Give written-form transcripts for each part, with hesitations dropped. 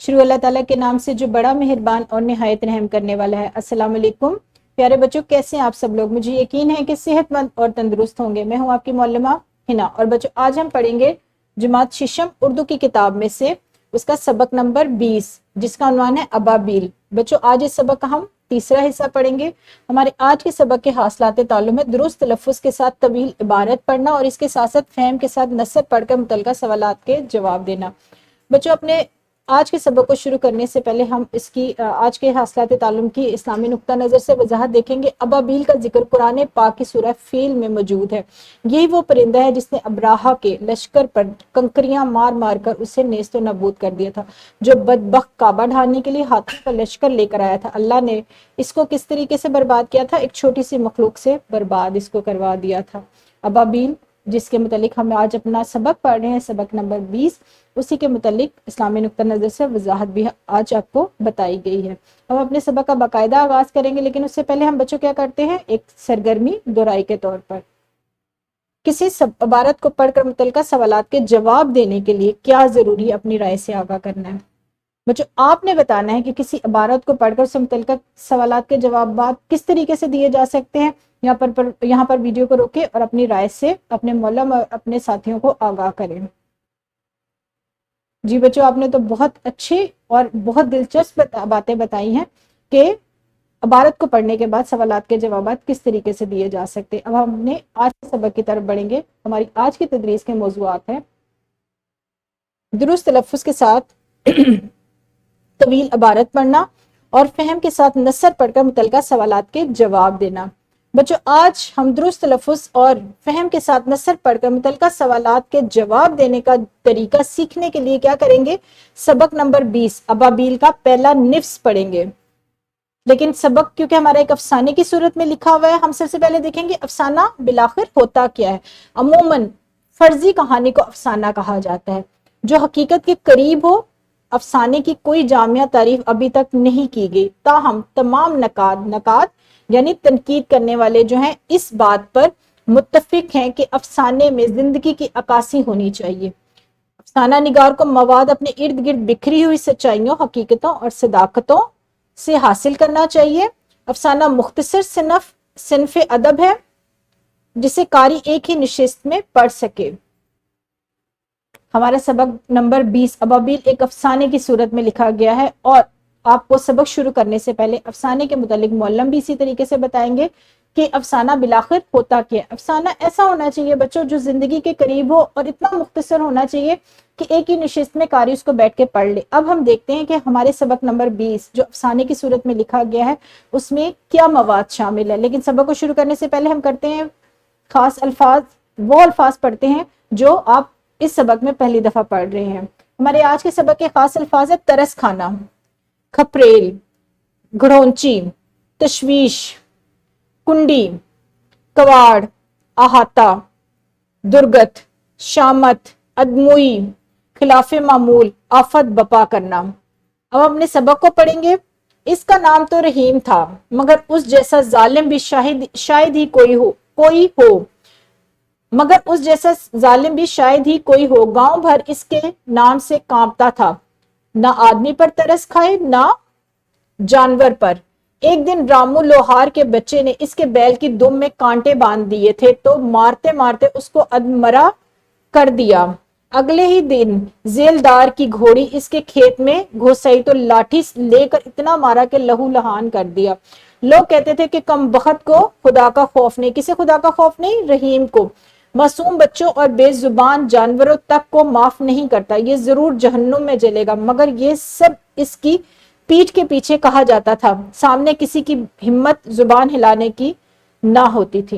शुरू अल्लाह ताला के नाम से जो बड़ा मेहरबान और निहायत रहम करने वाला है। अस्सलाम वालेकुम प्यारे बच्चों, कैसे हैं आप सब लोग। मुझे यकीन है कि सेहतमंद और तंदुरुस्त होंगे। मैं हूं आपकी मौलमा हिना। और बच्चों, आज हम पढ़ेंगे जमात शिशम उर्दू की किताब में से उसका सबक नंबर 20, जिसका उन्वान है अबाबील। बच्चों, आज इस सबक का हम तीसरा हिस्सा पढ़ेंगे। हमारे आज के सबक के हासिलात ताल्लुम है दुरुस्त तलफ़्फ़ुज़ के साथ तवील इबारत पढ़ना और इसके साथ साथ फ़हम के साथ नसर पढ़कर मुतल्लिका सवालात के जवाब देना। बच्चों, अपने आज के सबक को शुरू करने से पहले हम इसकी आज के हासिलात ताल्लुम की इस्लामी नुक्ता नज़र से वजाहत देखेंगे। अबाबील का जिक्र कुरान पाक की सूरह फील में मौजूद है। यही वो परिंदा है जिसने अब्राहा के लश्कर पर कंकरियां मार मार कर उसे नेस्तो नबूद कर दिया था, जो बदबख्त काबा ढाने के लिए हाथों का लश्कर लेकर आया था। अल्लाह ने इसको किस तरीके से बर्बाद किया था, एक छोटी सी मखलूक से बर्बाद इसको करवा दिया था। अबाबील, जिसके मुतालिक हम आज अपना सबक पढ़ रहे हैं, सबक नंबर 20, उसी के मुतालिक इस्लामी नुक्ता नज़र से वजाहत भी आज आपको बताई गई है। हम अपने सबक का बाकायदा आगाज करेंगे, लेकिन उससे पहले हम बच्चों क्या करते हैं, एक सरगर्मी दोहराई के तौर पर किसी इबारत को पढ़कर मुतल्लिका सवालात के जवाब देने के लिए क्या जरूरी है, अपनी राय से आगाह करना है। बच्चों, आपने बताना है कि किसी इबारत को पढ़कर उससे मुतल्लिका सवालात के जवाब किस तरीके से दिए जा सकते हैं। यहाँ पर वीडियो को रोके और अपनी राय से अपने मौलम और अपने साथियों को आगाह करें। जी बच्चों, आपने तो बहुत अच्छी और बहुत दिलचस्प बातें बताई हैं कि इबारत को पढ़ने के बाद सवालात के जवाब किस तरीके से दिए जा सकते हैं। अब हम अपने आज के सबक की तरफ बढ़ेंगे। हमारी आज की तदरीस के मौज़ूआत हैं दुरुस्त तलफ़्फ़ुज़ के साथ तवील इबारत पढ़ना और फ़हम के साथ नसर पढ़कर मुतल्लिका सवालात के जवाब देना। बच्चों, आज हम दुरुस्त तलफ़्फ़ुज़ और फ़हम के साथ नसर पढ़कर मुतल्लिका सवालात के जवाब देने का तरीका सीखने के लिए क्या करेंगे, सबक नंबर 20 अबाबील का पहला निफ्स पढ़ेंगे। लेकिन सबक क्योंकि हमारा एक अफसाने की सूरत में लिखा हुआ है, हम सबसे पहले देखेंगे अफसाना बिलाखिर होता क्या है। अमूमन फर्जी कहानी को अफसाना कहा जाता है जो हकीकत के करीब हो। अफसाने की कोई जामिया तारीफ अभी तक नहीं की गई, ताहम तमाम नकाद यानी तनकीद करने वाले जो हैं इस बात पर मुत्तफिक हैं कि अफसाने में जिंदगी की अक्कासी होनी चाहिए। अफसाना निगार को मवाद अपने इर्द गिर्द बिखरी हुई सच्चाइयों, हकीकतों और सदाकतों से हासिल करना चाहिए। अफसाना मुख्तसर सिनफ अदब है जिसे कारी एक ही निशिस्त में पढ़ सके। हमारा सबक नंबर 20 अबाबील एक अफसाने की सूरत में लिखा गया है और आपको सबक शुरू करने से पहले अफसाने के मुतालिक मौलम भी इसी तरीके से बताएंगे कि अफसाना बिलाखिर होता क्या है। अफसाना ऐसा होना चाहिए बच्चों जो जिंदगी के करीब हो और इतना मुख्तसर होना चाहिए कि एक ही निशिस्त में कारी उसको बैठ के पढ़ ले। अब हम देखते हैं कि हमारे सबक नंबर 20 जो अफसाने की सूरत में लिखा गया है उसमें क्या मवाद शामिल है। लेकिन सबक को शुरू करने से पहले हम करते हैं खास अल्फाज, वो अल्फाज पढ़ते हैं जो आप इस सबक में पहली दफा पढ़ रहे हैं। हमारे आज के सबक के खास अल्फाज है तरस खाना, खपरेल, घड़ोंची, तशवीश, कुंडी, कवाड़, अहाता, दुर्गत, शामत, अदमुई, खिलाफे मामूल, आफत बपा करना। अब अपने सबक को पढ़ेंगे। इसका नाम तो रहीम था मगर उस जैसा जालिम भी शायद ही कोई हो मगर उस जैसा जालिम भी शायद ही कोई हो। गांव भर इसके नाम से कांपता था, ना आदमी पर तरस खाए ना जानवर पर। एक दिन रामू लोहार के बच्चे ने इसके बैल की दुम में कांटे बांध दिए थे तो मारते मारते उसको अधमरा कर दिया। अगले ही दिन जेलदार की घोड़ी इसके खेत में घुस आई तो लाठी लेकर इतना मारा कि लहू लहान कर दिया। लोग कहते थे कि कम बख्त को खुदा का खौफ नहीं। किसे खुदा का खौफ नहीं? रहीम को। मासूम बच्चों और बेजुबान जानवरों तक को माफ नहीं करता, ये जरूर जहन्नुम में जलेगा। मगर ये सब इसकी पीठ के पीछे कहा जाता था, सामने किसी की हिम्मत जुबान हिलाने की ना होती थी।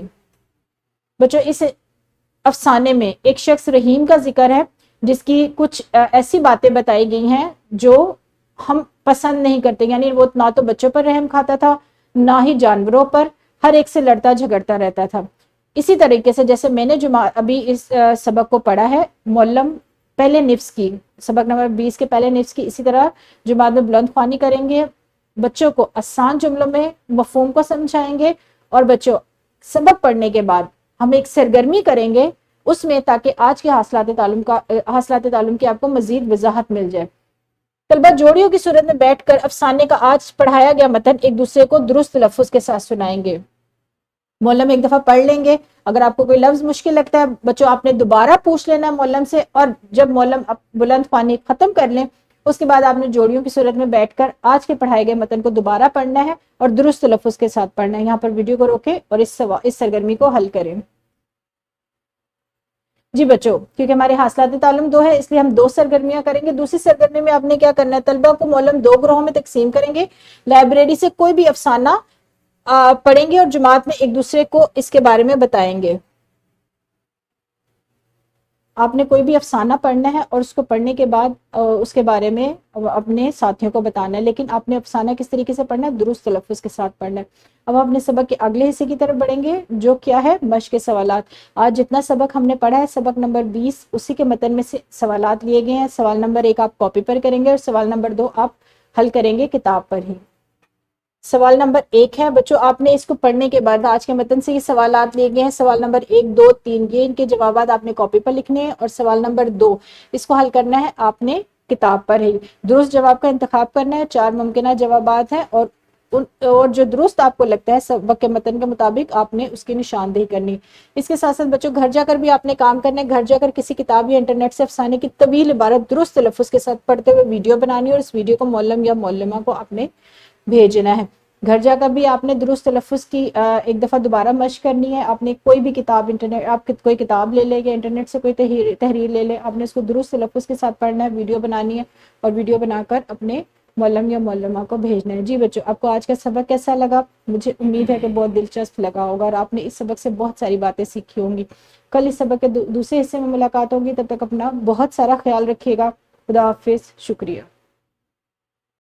बच्चों, इस अफसाने में एक शख्स रहीम का जिक्र है जिसकी कुछ ऐसी बातें बताई गई हैं जो हम पसंद नहीं करते। यानी वो ना तो बच्चों पर रहम खाता था ना ही जानवरों पर, हर एक से लड़ता झगड़ता रहता था। इसी तरीके से जैसे मैंने जो अभी इस सबक को पढ़ा है मौलम पहले निफ्स की, सबक नंबर 20 के पहले निफ्स की, इसी तरह जुमात में बुलंद ख्वानी करेंगे, बच्चों को आसान जुमलों में मफहूम को समझाएंगे और बच्चों सबक पढ़ने के बाद हम एक सरगर्मी करेंगे उसमें ताकि आज के हासिलात तालुम की आपको मजीद वजाहत मिल जाए। طلبہ جوڑیوں کی صورت میں بیٹھ کر افسانے کا آج پڑھایا گیا متن ایک دوسرے کو درست تلفظ کے ساتھ سنائیں گے. مولم ایک دفعہ پڑھ لیں گے. اگر آپ کو کوئی لفظ مشکل لگتا ہے بچوں آپ نے دوبارہ پوچھ لینا مولم سے, اور جب مولم بلند خوانی ختم کر لیں اس کے بعد آپ نے جوڑیوں کی صورت میں بیٹھ کر آج کے پڑھائے گئے متن کو دوبارہ پڑھنا ہے اور درست تلفظ کے ساتھ پڑھنا ہے. یہاں پر ویڈیو کو روکیں اور اس سرگرمی کو حل کریں. جی بچوں, کیونکہ ہمارے حاصلات تعلم 2 ہے اس لیے ہم 2 سرگرمیاں کریں گے. دوسری سرگرمی میں آپ نے کیا کرنا ہے, طلبہ کو مولم 2 گروہوں میں تقسیم کریں گے. لائبریری سے کوئی بھی افسانہ پڑھیں گے اور جماعت میں ایک دوسرے کو اس کے بارے میں بتائیں گے. آپ نے کوئی بھی افسانہ پڑھنا ہے اور اس کو پڑھنے کے بعد اس کے بارے میں اپنے ساتھیوں کو بتانا ہے, لیکن آپ نے افسانہ کس طریقے سے پڑھنا ہے, درست تلفظ کے ساتھ پڑھنا ہے. اب اپنے سبق کے اگلے حصے کی طرف بڑھیں گے جو کیا ہے, مشق سوالات. آج جتنا سبق ہم نے پڑھا ہے سبق نمبر 20 اسی کے متن میں سے سوالات لیے گئے ہیں. سوال نمبر 1 آپ کاپی پر کریں گے اور سوال نمبر 2 آپ حل کریں گے کتاب پر ہی. سوال نمبر 1 ہے بچوں, آپ نے اس کو پڑھنے کے بعد آج کے متن سے یہ سوالات لیے گئے ہیں. سوال نمبر 1 2 3 یہ ان کے جوابات آپ نے کاپی پر لکھنے ہیں, اور سوال نمبر 2 اس کو حل کرنا ہے آپ نے کتاب پر ہی. درست جواب کا انتخاب کرنا ہے. 4 ممکنہ جوابات ہیں اور جو درست آپ کو لگتا ہے سبق کے متن کے مطابق آپ نے اس کی نشاندہی کرنی. اس کے ساتھ ساتھ بچوں گھر جا کر بھی آپ نے کام کرنا ہے. گھر جا کر کسی کتاب یا انٹرنیٹ سے افسانے کی طویل عبارت درست تلفظ کے ساتھ پڑھتے ہوئے ویڈیو بنانی اور اس ویڈیو کو معلم یا معلمہ کو آپ نے بھیجنا ہے. گھر جا کر بھی آپ نے درست تلفظ کی ایک دفعہ دوبارہ مشق کرنی ہے. آپ نے کوئی بھی کتاب انٹرنیٹ, آپ کوئی کتاب لے لیں یا انٹرنیٹ سے کوئی تحریر لے لیں, آپ نے اس کو درست تلفظ کے ساتھ پڑھنا ہے, ویڈیو بنانی ہے اور ویڈیو بنا کر اپنے معلم یا معلمہ کو بھیجنا ہے. جی بچوں, آپ کو آج کا سبق کیسا لگا؟ مجھے امید ہے کہ بہت دلچسپ لگا ہوگا اور آپ نے اس سبق سے بہت ساری باتیں سیکھی ہوں گی. کل اس سبق کے دوسرے حصے میں ملاقات ہوگی, تب تک اپنا بہت سارا خیال رکھیے گا. خدا حافظ, شکریہ.